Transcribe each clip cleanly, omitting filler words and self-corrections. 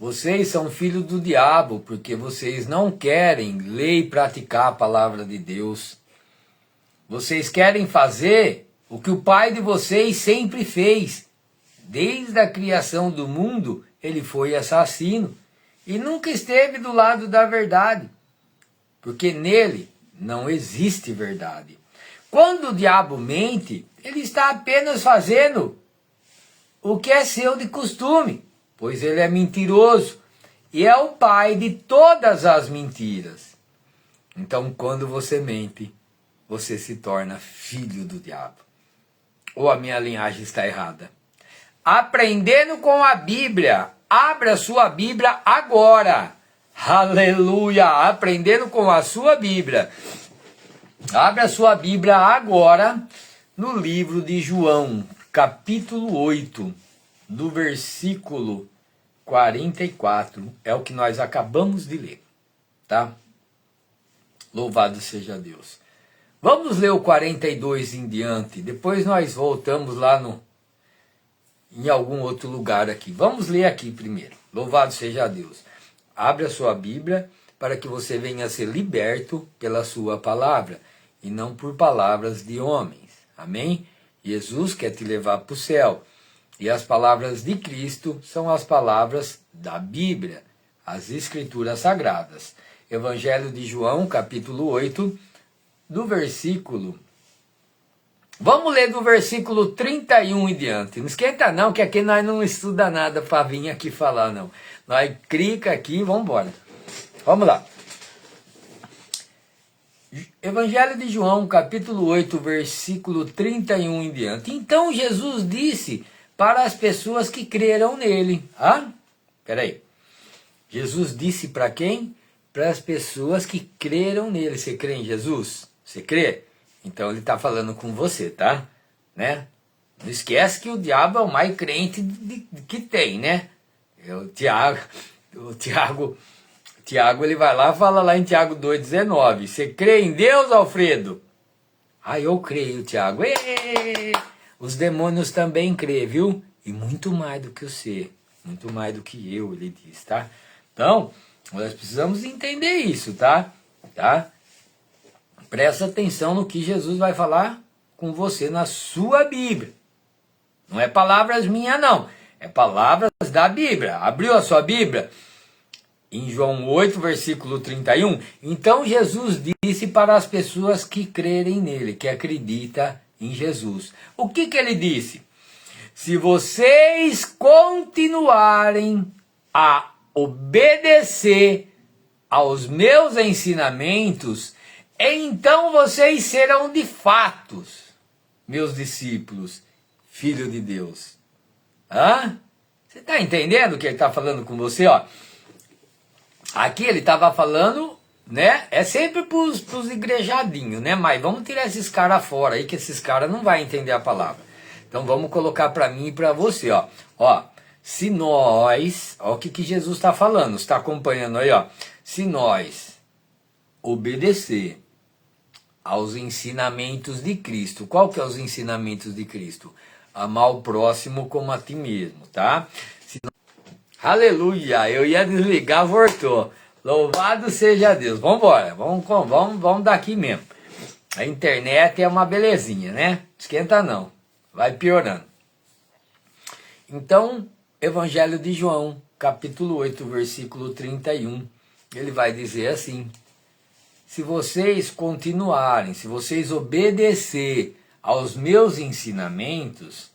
Vocês são filhos do diabo, porque vocês não querem ler e praticar a palavra de Deus. Vocês querem fazer o que o pai de vocês sempre fez. Desde a criação do mundo, ele foi assassino e nunca esteve do lado da verdade, porque nele não existe verdade. Quando o diabo mente, ele está apenas fazendo o que é seu de costume, pois ele é mentiroso e é o pai de todas as mentiras. Então, quando você mente, você se torna filho do diabo. Ou a minha linhagem está errada? Aprendendo com a Bíblia. Abra sua Bíblia agora. Aleluia! Aprendendo com a sua Bíblia. Abra sua Bíblia agora no livro de João, capítulo 8, do versículo 44. É o que nós acabamos de ler, tá? Louvado seja Deus. Vamos ler o 42 em diante, depois nós voltamos lá em algum outro lugar aqui. Vamos ler aqui primeiro. Louvado seja Deus. Abre a sua Bíblia para que você venha a ser liberto pela sua palavra e não por palavras de homens. Amém? Jesus quer te levar para o céu. E as palavras de Cristo são as palavras da Bíblia, as Escrituras Sagradas. Evangelho de João, capítulo 8, do versículo... Vamos ler do versículo 31 em diante. Não esquenta não, que aqui nós não estuda nada para vir aqui falar, não. Nós clica aqui e vamos embora. Vamos lá. Evangelho de João, capítulo 8, versículo 31 em diante. Então Jesus disse para as pessoas que creram nele. Peraí. Jesus disse para quem? Para as pessoas que creram nele. Você crê em Jesus? Você crê? Então ele está falando com você, tá? Né? Não esquece que o diabo é o mais crente que tem, né? O Tiago, ele vai lá e fala lá em Tiago 2,19. Você crê em Deus, Alfredo? Eu creio, Tiago. Os demônios também crêem, viu? E muito mais do que você. Muito mais do que eu, ele diz, tá? Então, nós precisamos entender isso, tá? Presta atenção no que Jesus vai falar com você na sua Bíblia. Não é palavras minhas, não. É palavras da Bíblia. Abriu a sua Bíblia? Em João 8, versículo 31. Então Jesus disse para as pessoas que crerem nele, que acreditam em Jesus. O que ele disse? Se vocês continuarem a obedecer aos meus ensinamentos, então vocês serão de fato meus discípulos, filho de Deus. Você está entendendo o que ele está falando com você? Aqui ele estava falando, né? É sempre para os igrejadinhos, né? Mas vamos tirar esses caras fora aí, que esses caras não vão entender a palavra. Então vamos colocar para mim e para você, se nós, o que Jesus está falando, está acompanhando aí, se nós obedecer aos ensinamentos de Cristo. Qual que é os ensinamentos de Cristo? Amar o próximo como a ti mesmo, tá? Aleluia, eu ia desligar, voltou. Louvado seja Deus. Vamos embora, vamos daqui mesmo. A internet é uma belezinha, né? Esquenta não, vai piorando. Então, Evangelho de João, capítulo 8, versículo 31, ele vai dizer assim: se vocês continuarem, se vocês obedecer aos meus ensinamentos,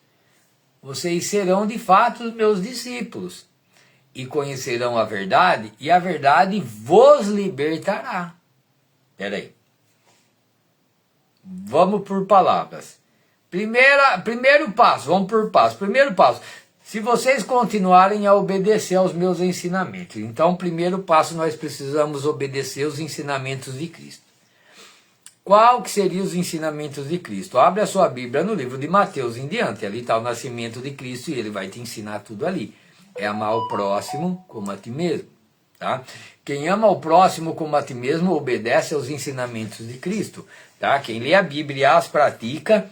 vocês serão de fato os meus discípulos e conhecerão a verdade, e a verdade vos libertará. Espera aí. Vamos por palavras. Primeiro passo, vamos por passo. Primeiro passo, se vocês continuarem a obedecer aos meus ensinamentos. Então, primeiro passo, nós precisamos obedecer os ensinamentos de Cristo. Qual que seriam os ensinamentos de Cristo? Abre a sua Bíblia no livro de Mateus em diante. Ali está o nascimento de Cristo e ele vai te ensinar tudo ali. É amar o próximo como a ti mesmo. Tá? Quem ama o próximo como a ti mesmo obedece aos ensinamentos de Cristo. Tá? Quem lê a Bíblia e as pratica,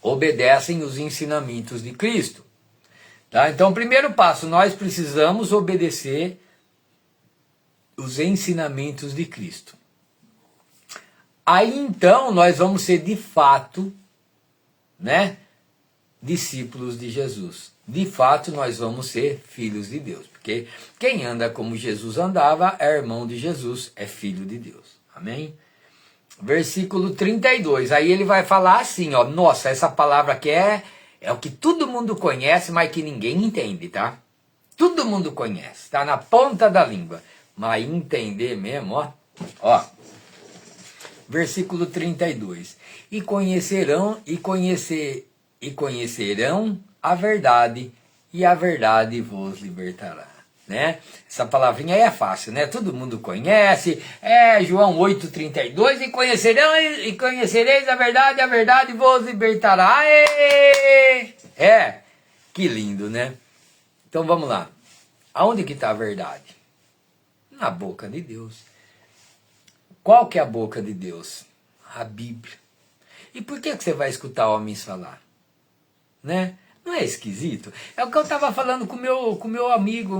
obedecem os ensinamentos de Cristo. Tá? Então, primeiro passo, nós precisamos obedecer os ensinamentos de Cristo. Aí então nós vamos ser de fato, né, discípulos de Jesus. De fato nós vamos ser filhos de Deus. Porque quem anda como Jesus andava é irmão de Jesus, é filho de Deus. Amém? Versículo 32. Aí ele vai falar assim, ó. Nossa, essa palavra aqui é o que todo mundo conhece, mas que ninguém entende, tá? Todo mundo conhece, tá na ponta da língua. Mas entender mesmo, ó. Ó. Versículo 32. E conhecerão a verdade, e a verdade vos libertará. Né? Essa palavrinha aí é fácil, né? Todo mundo conhece. É João 8,32. E conhecereis a verdade vos libertará. Que lindo, né? Então vamos lá. Aonde que está a verdade? Na boca de Deus. Qual que é a boca de Deus? A Bíblia. E por que você vai escutar homens falar? Né? Não é esquisito? É o que eu estava falando com o meu amigo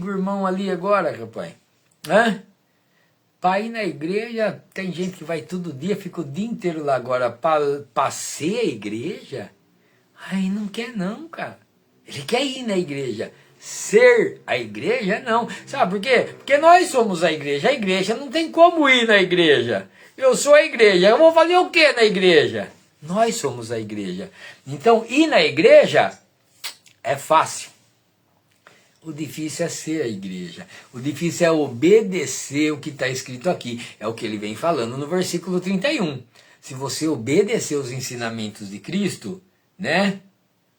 irmão ali agora, rapaz. Hã? Para ir na igreja, tem gente que vai todo dia, fica o dia inteiro lá agora. Para ser a igreja? Aí não quer não, cara. Ele quer ir na igreja. Ser a igreja, não. Sabe por quê? Porque nós somos a igreja. A igreja não tem como ir na igreja. Eu sou a igreja. Eu vou fazer o que na igreja? Nós somos a igreja. Então, ir na igreja é fácil. O difícil é ser a igreja. O difícil é obedecer o que está escrito aqui. É o que ele vem falando no versículo 31. Se você obedecer os ensinamentos de Cristo, né?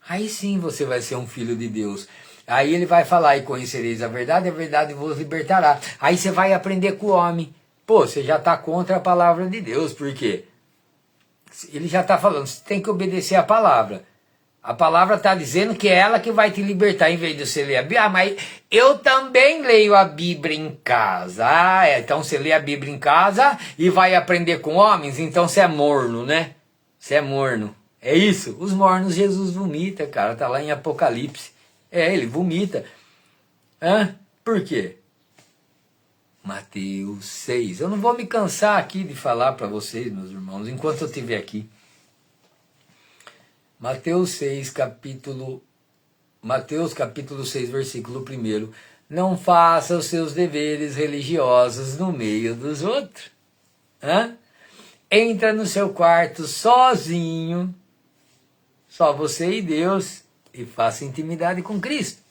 Aí sim você vai ser um filho de Deus. Aí ele vai falar, e conhecereis a verdade vos libertará. Aí você vai aprender com o homem. Pô, você já está contra a palavra de Deus, por quê? Ele já está falando, você tem que obedecer a palavra. A palavra está dizendo que é ela que vai te libertar, em vez de você ler a Bíblia. Ah, mas eu também leio a Bíblia em casa. Então você lê a Bíblia em casa e vai aprender com homens, então você é morno, né? Você é morno. É isso? Os mornos Jesus vomita, cara. Está lá em Apocalipse. Ele vomita. Por quê? Mateus 6. Eu não vou me cansar aqui de falar para vocês, meus irmãos, enquanto eu estiver aqui. Mateus capítulo 6, versículo 1. Não faça os seus deveres religiosos no meio dos outros. Entra no seu quarto sozinho, só você e Deus, e faça intimidade com Cristo.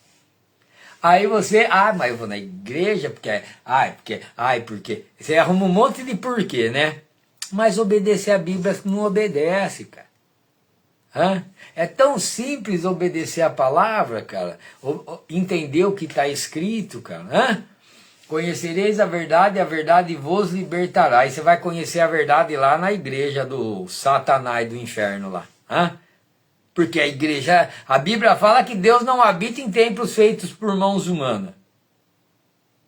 Aí você, mas eu vou na igreja, porque você arruma um monte de porquê, né? Mas obedecer a Bíblia não obedece, cara. É tão simples obedecer a palavra, cara. Entender o que está escrito, cara. Conhecereis a verdade vos libertará. Aí você vai conhecer a verdade lá na igreja do Satanás do inferno lá. Porque a igreja, a Bíblia fala que Deus não habita em templos feitos por mãos humanas.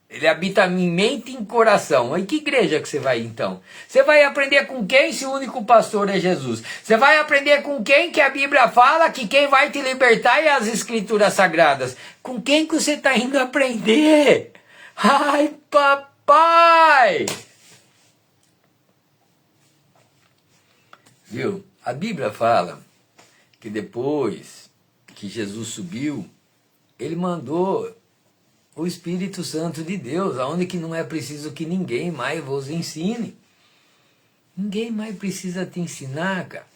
Ele habita em mente e em coração. E que igreja que você vai então? Você vai aprender com quem se o único pastor é Jesus? Você vai aprender com quem que a Bíblia fala que quem vai te libertar é as escrituras sagradas? Com quem que você está indo aprender? Ai, papai! Viu? A Bíblia fala que depois que Jesus subiu, ele mandou o Espírito Santo de Deus, aonde que não é preciso que ninguém mais vos ensine. Ninguém mais precisa te ensinar, cara.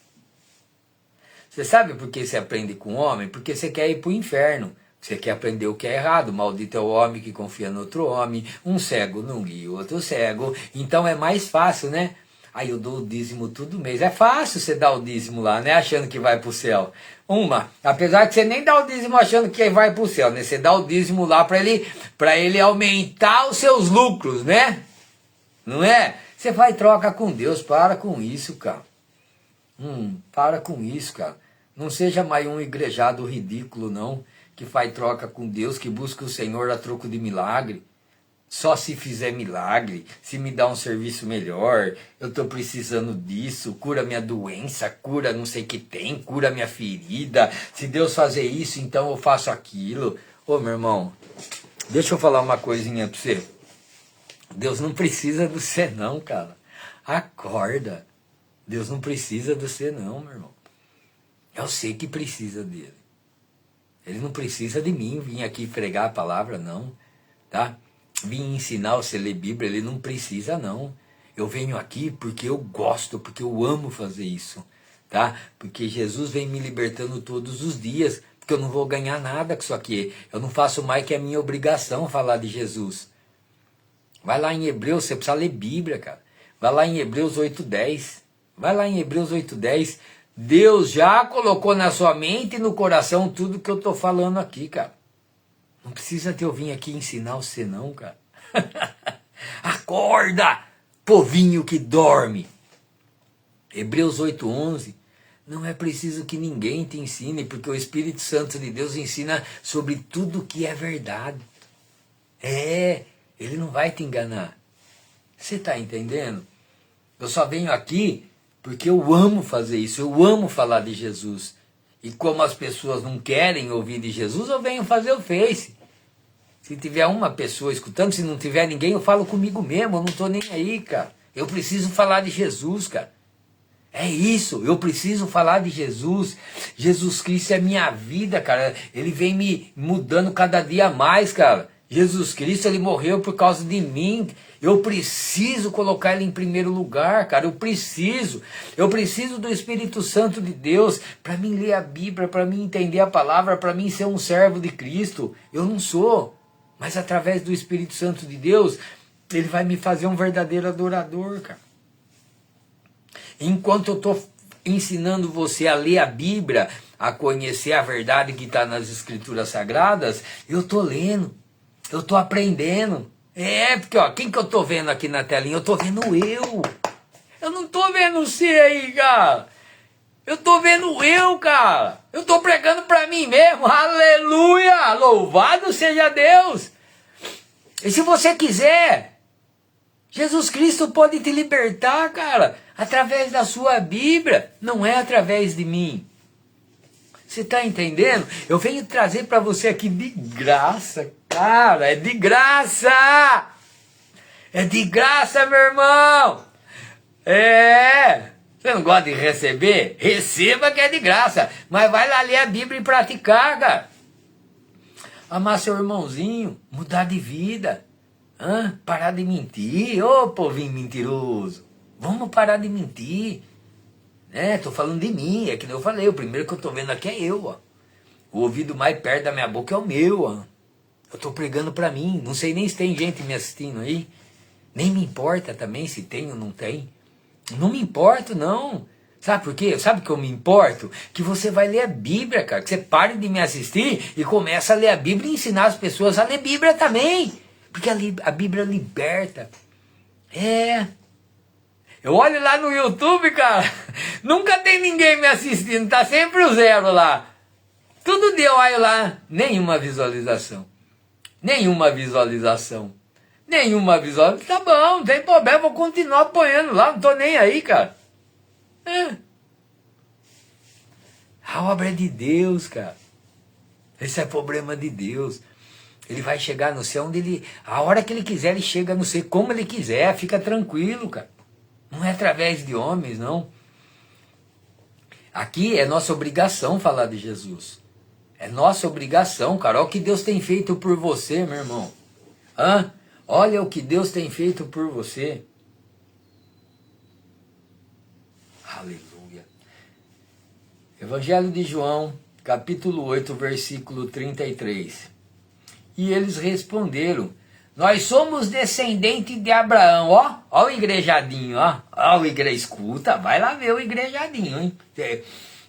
Você sabe por que você aprende com o homem? Porque você quer ir para o inferno. Você quer aprender o que é errado. Maldito é o homem que confia no outro homem. Um cego não guia o outro cego. Então é mais fácil, né? Aí eu dou o dízimo todo mês. É fácil você dar o dízimo lá, né? Achando que vai para o céu. Apesar que você nem dá o dízimo achando que vai para o céu, né? Você dá o dízimo lá para ele aumentar os seus lucros, né? Não é? Você vai e troca com Deus. Para com isso, cara. Para com isso, cara. Não seja mais um igrejado ridículo, não. Que faz troca com Deus, que busca o Senhor a troco de milagre. Só se fizer milagre, se me dá um serviço melhor, eu estou precisando disso, cura minha doença, cura não sei o que tem, cura minha ferida. Se Deus fazer isso, então eu faço aquilo. Ô meu irmão, deixa eu falar uma coisinha para você. Deus não precisa de você não, cara. Acorda. Deus não precisa de você não, meu irmão. Eu sei que precisa dele. Ele não precisa de mim vir aqui pregar a palavra, não. Tá? Vim ensinar você a ler Bíblia, ele não precisa não. Eu venho aqui porque eu gosto, porque eu amo fazer isso, tá? Porque Jesus vem me libertando todos os dias, porque eu não vou ganhar nada com isso aqui. Eu não faço mais que a minha obrigação falar de Jesus. Vai lá em Hebreus, você precisa ler Bíblia, cara. Vai lá em Hebreus 8:10. Vai lá em Hebreus 8:10. Deus já colocou na sua mente e no coração tudo que eu tô falando aqui, cara. Não precisa de eu vir aqui ensinar você não, cara. Acorda, povinho que dorme. Hebreus 8:11. Não é preciso que ninguém te ensine, porque o Espírito Santo de Deus ensina sobre tudo que é verdade. Ele não vai te enganar. Você está entendendo? Eu só venho aqui porque eu amo fazer isso, eu amo falar de Jesus. E como as pessoas não querem ouvir de Jesus, eu venho fazer o Face. Se tiver uma pessoa escutando, se não tiver ninguém, eu falo comigo mesmo, eu não estou nem aí, cara. Eu preciso falar de Jesus, cara. É isso, eu preciso falar de Jesus. Jesus Cristo é minha vida, cara. Ele vem me mudando cada dia mais, cara. Jesus Cristo, ele morreu por causa de mim. Eu preciso colocar ele em primeiro lugar, cara. Eu preciso do Espírito Santo de Deus para mim ler a Bíblia, para mim entender a palavra, para mim ser um servo de Cristo. Eu não sou, mas através do Espírito Santo de Deus, ele vai me fazer um verdadeiro adorador, cara. Enquanto eu estou ensinando você a ler a Bíblia, a conhecer a verdade que está nas Escrituras Sagradas, eu estou lendo, eu estou aprendendo. Porque ó, quem que eu estou vendo aqui na telinha? Eu estou vendo eu. Eu não estou vendo você aí, cara. Eu estou vendo eu, cara. Eu estou pregando para mim mesmo. Aleluia! Louvado seja Deus. E se você quiser, Jesus Cristo pode te libertar, cara, através da sua Bíblia, não é através de mim. Você está entendendo? Eu venho trazer para você aqui de graça, cara, é de graça! É de graça, meu irmão! Você não gosta de receber? Receba que é de graça, mas vai lá ler a Bíblia e praticar, cara. Amar seu irmãozinho, mudar de vida. Parar de mentir, ô povinho mentiroso. Vamos parar de mentir. Tô falando de mim, é que eu falei, o primeiro que eu tô vendo aqui é eu, ó. O ouvido mais perto da minha boca é o meu, ó. Eu tô pregando pra mim, não sei nem se tem gente me assistindo aí. Nem me importa também se tem ou não tem. Não me importo, não. Sabe por quê? Sabe que eu me importo? Que você vai ler a Bíblia, cara. Que você pare de me assistir e comece a ler a Bíblia e ensinar as pessoas a ler Bíblia também. Porque a Bíblia liberta. Eu olho lá no YouTube, cara. Nunca tem ninguém me assistindo. Tá sempre o zero lá. Todo dia eu olho lá. Nenhuma visualização. Nenhuma visualização. Nenhuma visualização. Tá bom, não tem problema. Vou continuar apoiando lá. Não tô nem aí, cara. A obra é de Deus, cara. Esse é problema de Deus. Ele vai chegar no céu onde ele... A hora que ele quiser, ele chega no céu como ele quiser. Fica tranquilo, cara. Não é através de homens, não. Aqui é nossa obrigação falar de Jesus. É nossa obrigação, cara. Olha o que Deus tem feito por você, meu irmão. Olha o que Deus tem feito por você. Aleluia. Evangelho de João, capítulo 8, versículo 33. E eles responderam: nós somos descendentes de Abraão. Ó o igrejadinho, ó o escuta, vai lá ver o igrejadinho, hein?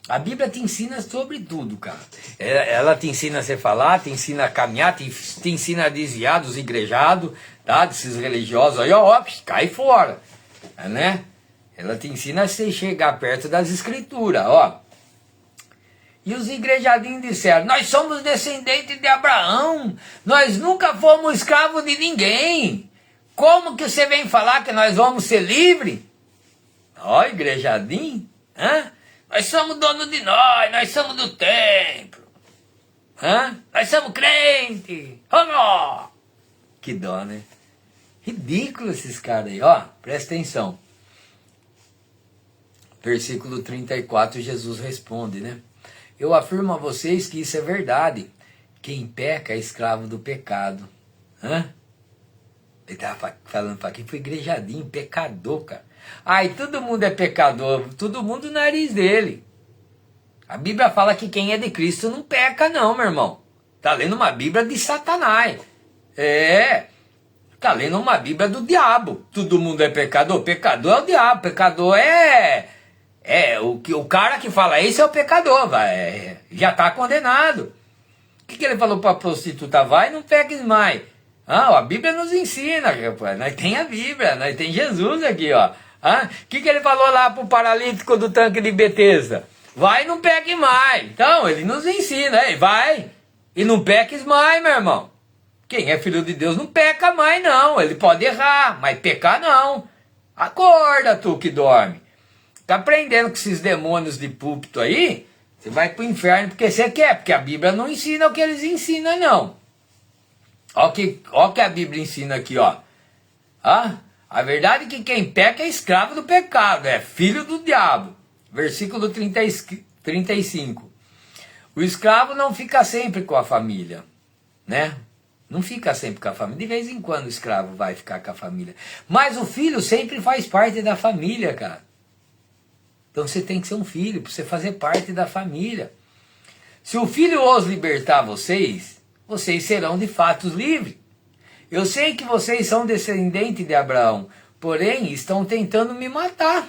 A Bíblia te ensina sobre tudo, cara. Ela te ensina a você falar, te ensina a caminhar, te ensina a desviar dos igrejados, tá? Desses religiosos aí, ó, cai fora, né? Ela te ensina a você chegar perto das escrituras, ó. E os igrejadinhos disseram, nós somos descendentes de Abraão, nós nunca fomos escravos de ninguém. Como que você vem falar que nós vamos ser livres? Ó, igrejadinho, hã? Nós somos donos de nós somos do templo. Hã? Nós somos crentes. Oh, que dó, né? Ridículo esses caras aí, ó. Presta atenção. Versículo 34, Jesus responde, né? Eu afirmo a vocês que isso é verdade. Quem peca é escravo do pecado. Hã? Ele estava falando para quem foi igrejadinho, pecador, cara. Ai, todo mundo é pecador, todo mundo no nariz dele. A Bíblia fala que quem é de Cristo não peca não, meu irmão. Tá lendo uma Bíblia de Satanás. Tá lendo uma Bíblia do diabo. Todo mundo é pecador? Pecador é o diabo, pecador o cara que fala, esse é o pecador, já está condenado. O que ele falou para a prostituta? Vai e não peques mais. A Bíblia nos ensina, rapaz. Nós tem a Bíblia, nós tem Jesus aqui, ó. O que ele falou lá para o paralítico do tanque de Betesda? Vai e não peque mais. Então, ele nos ensina, vai e não peques mais, meu irmão. Quem é filho de Deus não peca mais, não. Ele pode errar, mas pecar não. Acorda, tu que dorme. Tá aprendendo com esses demônios de púlpito aí, você vai pro inferno porque você quer, porque a Bíblia não ensina o que eles ensinam, não. Ó o que a Bíblia ensina aqui, ó. A verdade é que quem peca é escravo do pecado, é filho do diabo. Versículo 35. O escravo não fica sempre com a família, né? Não fica sempre com a família. De vez em quando o escravo vai ficar com a família. Mas o filho sempre faz parte da família, cara. Então você tem que ser um filho, para você fazer parte da família. Se o filho os libertar vocês serão de fato livres. Eu sei que vocês são descendentes de Abraão, porém estão tentando me matar.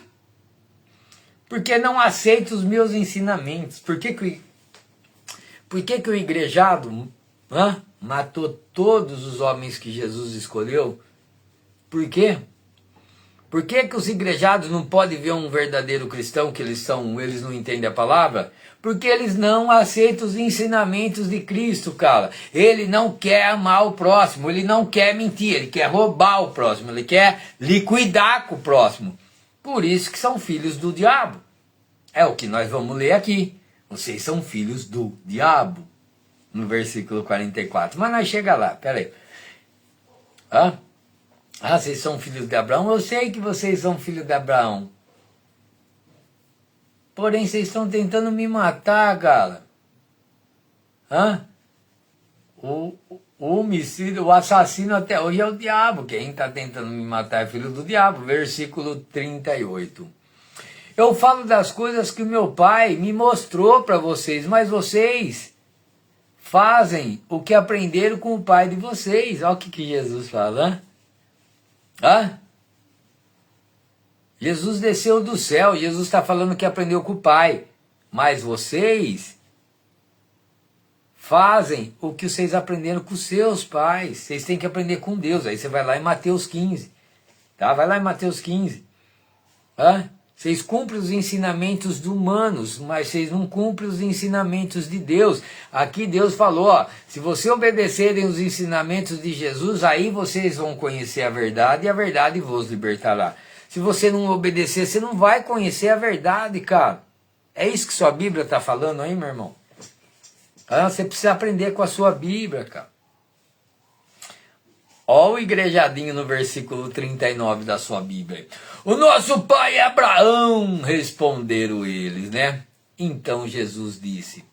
Porque não aceitam os meus ensinamentos. Por que o igrejado matou todos os homens que Jesus escolheu? Por quê? Por que os igrejados não podem ver um verdadeiro cristão, que eles não entendem a palavra? Porque eles não aceitam os ensinamentos de Cristo, cara. Ele não quer amar o próximo, ele não quer mentir, ele quer roubar o próximo, ele quer liquidar com o próximo. Por isso que são filhos do diabo. É o que nós vamos ler aqui. Vocês são filhos do diabo. No versículo 44. Mas nós chega lá, peraí. Vocês são filhos de Abraão? Eu sei que vocês são filhos de Abraão. Porém, vocês estão tentando me matar, cara. O homicida, o assassino até hoje é o diabo. Quem está tentando me matar é filho do diabo. Versículo 38. Eu falo das coisas que o meu pai me mostrou para vocês, mas vocês fazem o que aprenderam com o pai de vocês. Olha o que Jesus fala, Jesus desceu do céu, Jesus está falando que aprendeu com o Pai, mas vocês fazem o que vocês aprenderam com os seus pais, vocês têm que aprender com Deus. Aí você vai lá em Mateus 15, tá? Vai lá em Mateus 15, Vocês cumprem os ensinamentos humanos, mas vocês não cumprem os ensinamentos de Deus. Aqui Deus falou, se vocês obedecerem os ensinamentos de Jesus, aí vocês vão conhecer a verdade e a verdade vos libertará. Se você não obedecer, você não vai conhecer a verdade, cara. É isso que sua Bíblia está falando aí, meu irmão? Você precisa aprender com a sua Bíblia, cara. Ó o igrejadinho no versículo 39 da sua Bíblia. O nosso pai é Abraão, responderam eles, né? Então Jesus disse,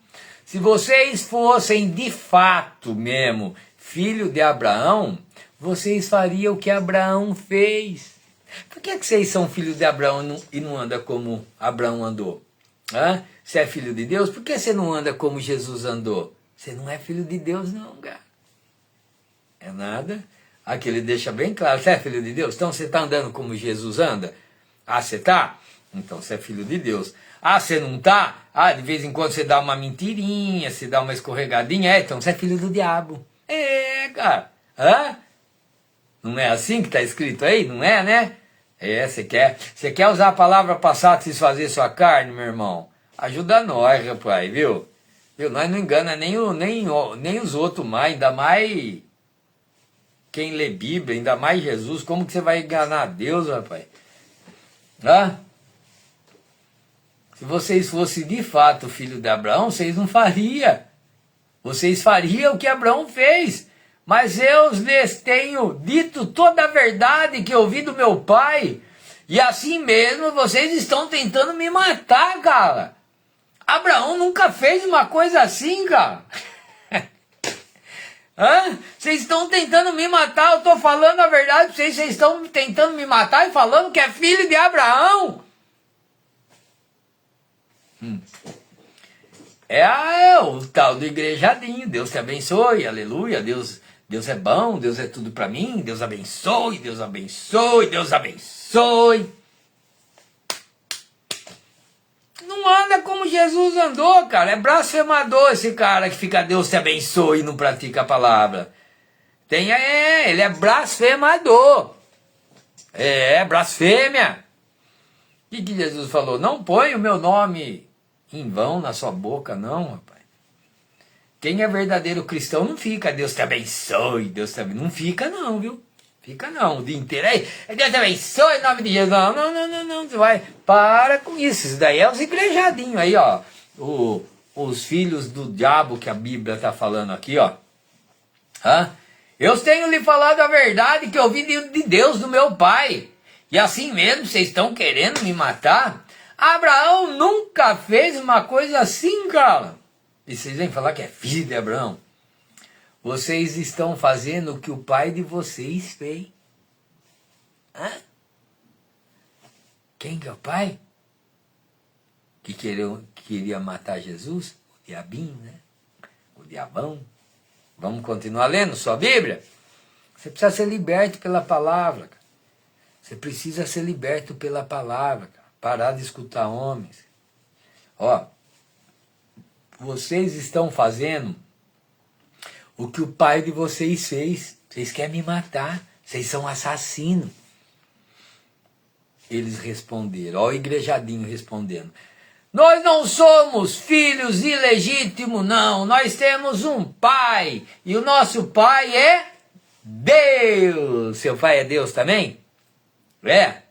se vocês fossem de fato mesmo filho de Abraão, vocês fariam o que Abraão fez. Por que vocês são filhos de Abraão e não andam como Abraão andou? Você é filho de Deus? Por que você não anda como Jesus andou? Você não é filho de Deus não, cara. É nada. Aqui ele deixa bem claro, você é filho de Deus? Então você está andando como Jesus anda? Você está? Então você é filho de Deus. Você não está? De vez em quando você dá uma mentirinha, você dá uma escorregadinha, então você é filho do diabo. Cara. Não é assim que está escrito aí? Não é, né? Você quer usar a palavra para satisfazer sua carne, meu irmão? Ajuda nós, rapaz, viu? Nós não engana nem os outros mais, ainda mais quem lê Bíblia, ainda mais Jesus. Como que você vai enganar Deus, rapaz? Hã? Se vocês fossem de fato filho de Abraão, vocês não fariam. Vocês fariam o que Abraão fez. Mas eu lhes tenho dito toda a verdade que ouvi do meu pai. E assim mesmo vocês estão tentando me matar, cara. Abraão nunca fez uma coisa assim, cara. Hã? Vocês estão tentando me matar, eu estou falando a verdade para vocês, vocês estão tentando me matar e falando que é filho de Abraão. É o tal do igrejadinho. Deus te abençoe, aleluia. Deus é bom, Deus é tudo para mim. Deus abençoe, Deus abençoe, Deus abençoe. Não anda como Jesus andou, cara. É blasfemador esse cara que fica Deus te abençoe e não pratica a palavra. Ele é blasfemador. É blasfêmia. O que Jesus falou? Não põe o meu nome em vão na sua boca, não, rapaz. Quem é verdadeiro cristão não fica Deus te abençoe, Deus te abençoe. Não fica não, viu? Fica não, o dia inteiro aí, Deus te abençoe em nome de Jesus. Não, você vai, para com isso. Isso daí é os igrejadinhos aí, ó. Os filhos do diabo que a Bíblia está falando aqui, ó. Eu tenho lhe falado a verdade que eu ouvi de Deus, do meu pai. E assim mesmo, vocês estão querendo me matar? Abraão nunca fez uma coisa assim, cara. E vocês vêm falar que é filho de Abraão. Vocês estão fazendo o que o pai de vocês fez. Quem que é o pai? Que queria matar Jesus? O diabinho, né? O diabão. Vamos continuar lendo sua Bíblia? Você precisa ser liberto pela palavra, cara. Você precisa ser liberto pela palavra, cara. Parar de escutar homens. Ó, vocês estão fazendo o que o pai de vocês fez. Vocês querem me matar. Vocês são assassinos. Eles responderam. Ó, o igrejadinho respondendo. Nós não somos filhos ilegítimos, não. Nós temos um pai. E o nosso pai é Deus. Seu pai é Deus também? É.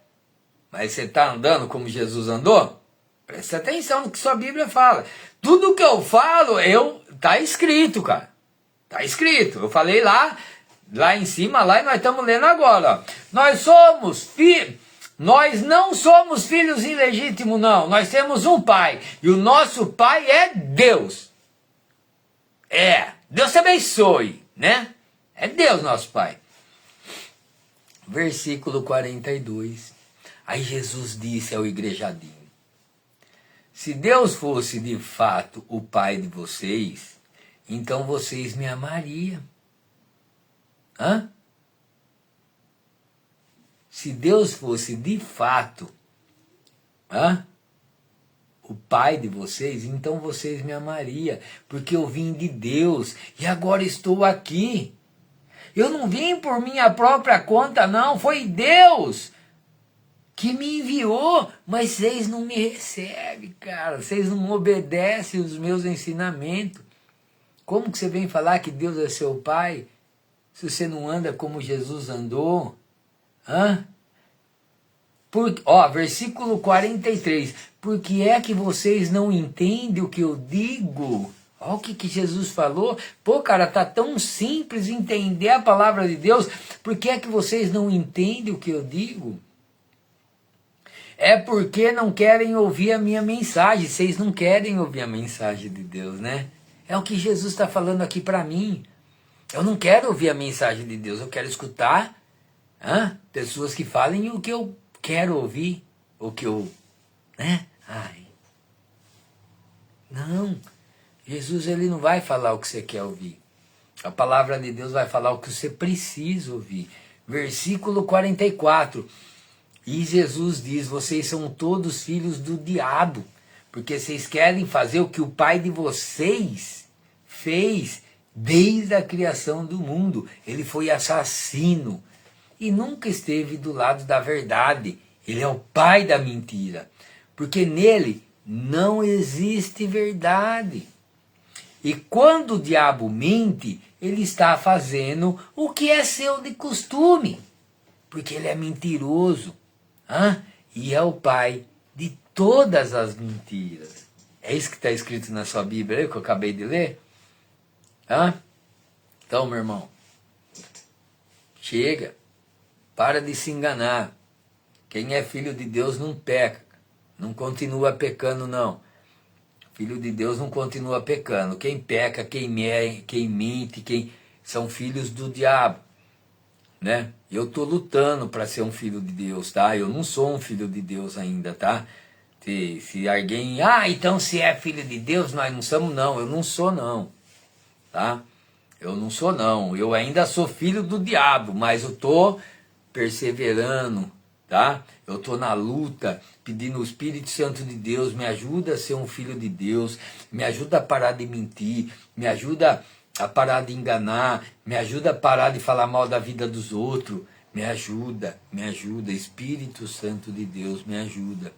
Mas você está andando como Jesus andou? Presta atenção no que sua Bíblia fala. Tudo que eu falo, tá escrito, cara. Tá escrito. Eu falei lá em cima, lá e nós estamos lendo agora. Ó. Nós não somos filhos ilegítimos, não. Nós temos um pai. E o nosso pai é Deus. Deus te abençoe, né? É Deus nosso pai. Versículo 42. Aí Jesus disse ao igrejadinho. Se Deus fosse de fato o pai de vocês, então vocês me amariam. Se Deus fosse de fato o pai de vocês, então vocês me amariam, porque eu vim de Deus e agora estou aqui. Eu não vim por minha própria conta, não, foi Deus que me enviou, mas vocês não me recebem, cara, vocês não obedecem os meus ensinamentos. Como que você vem falar que Deus é seu pai, se você não anda como Jesus andou? Versículo 43. Por que é que vocês não entendem o que eu digo? Olha o que Jesus falou. Pô, cara, tá tão simples entender a palavra de Deus. Por que é que vocês não entendem o que eu digo? É porque não querem ouvir a minha mensagem. Vocês não querem ouvir a mensagem de Deus, né? É o que Jesus está falando aqui para mim. Eu não quero ouvir a mensagem de Deus. Eu quero escutar pessoas que falem o que eu quero ouvir. O que eu... né? Não. Jesus, ele não vai falar o que você quer ouvir. A palavra de Deus vai falar o que você precisa ouvir. Versículo 44. E Jesus diz, vocês são todos filhos do diabo, porque vocês querem fazer o que o pai de vocês fez desde a criação do mundo. Ele foi assassino e nunca esteve do lado da verdade. Ele é o pai da mentira, porque nele não existe verdade. E quando o diabo mente, ele está fazendo o que é seu de costume, porque ele é mentiroso, e é o pai de todas as mentiras. É isso que está escrito na sua Bíblia aí, que eu acabei de ler? Então, meu irmão, chega, para de se enganar. Quem é filho de Deus não peca, não continua pecando não. Filho de Deus não continua pecando. Quem peca, quem mente, quem são filhos do diabo, né? Eu estou lutando para ser um filho de Deus, tá? Eu não sou um filho de Deus ainda, tá? Se alguém, então se é filho de Deus, nós não somos, não. Eu não sou, não, tá? Eu não sou, não. Eu ainda sou filho do diabo, mas eu estou perseverando, tá? Eu estou na luta, pedindo o Espírito Santo de Deus, me ajuda a ser um filho de Deus, me ajuda a parar de mentir, me ajuda a parar de enganar, me ajuda a parar de falar mal da vida dos outros, me ajuda, Espírito Santo de Deus, me ajuda.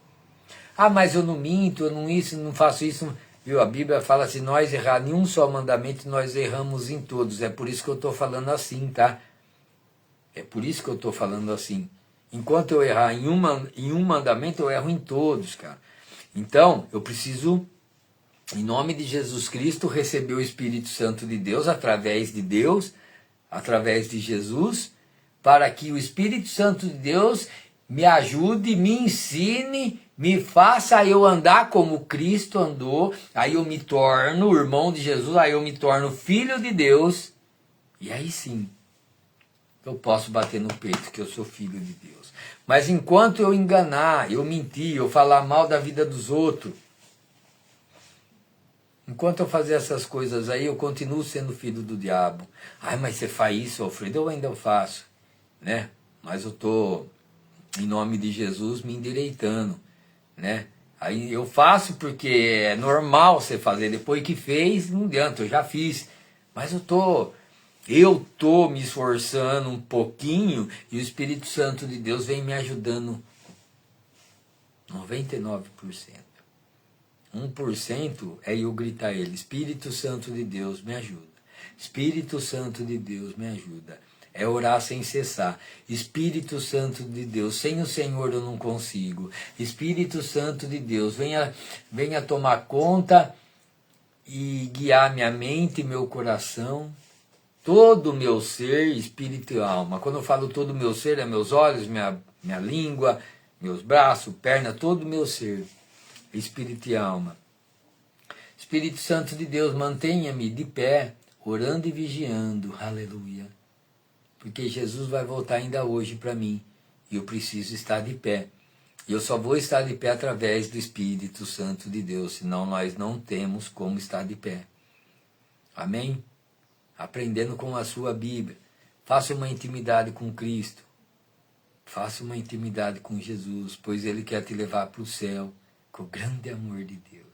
Mas eu não minto, eu não faço isso. Viu? A Bíblia fala, se nós errar em um só mandamento, nós erramos em todos. É por isso que eu estou falando assim, tá? É por isso que eu estou falando assim. Enquanto eu errar em um mandamento, eu erro em todos, cara. Então, eu preciso, em nome de Jesus Cristo, receber o Espírito Santo de Deus, através de Jesus, para que o Espírito Santo de Deus me ajude, me ensine, me faça eu andar como Cristo andou, aí eu me torno irmão de Jesus, aí eu me torno filho de Deus, e aí sim, eu posso bater no peito que eu sou filho de Deus. Mas enquanto eu enganar, eu mentir, eu falar mal da vida dos outros, enquanto eu fazer essas coisas aí, eu continuo sendo filho do diabo. Mas você faz isso, Alfredo? Eu ainda faço, né? Mas eu estou, em nome de Jesus, me endireitando, né? Aí eu faço porque é normal você fazer, depois que fez, não adianta, eu já fiz. Mas eu tô me esforçando um pouquinho e o Espírito Santo de Deus vem me ajudando 99%. 1% é eu gritar a ele, Espírito Santo de Deus, me ajuda. Espírito Santo de Deus, me ajuda. É orar sem cessar. Espírito Santo de Deus, sem o Senhor eu não consigo. Espírito Santo de Deus, venha tomar conta e guiar minha mente e meu coração, todo o meu ser, espírito e alma. Quando eu falo todo o meu ser, é meus olhos, minha língua, meus braços, perna, todo o meu ser, espírito e alma. Espírito Santo de Deus, mantenha-me de pé, orando e vigiando, aleluia. Porque Jesus vai voltar ainda hoje para mim, e eu preciso estar de pé. E eu só vou estar de pé através do Espírito Santo de Deus, senão nós não temos como estar de pé. Amém? Aprendendo com a sua Bíblia. Faça uma intimidade com Cristo. Faça uma intimidade com Jesus, pois Ele quer te levar para o céu, com o grande amor de Deus.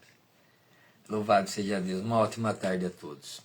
Louvado seja Deus. Uma ótima tarde a todos.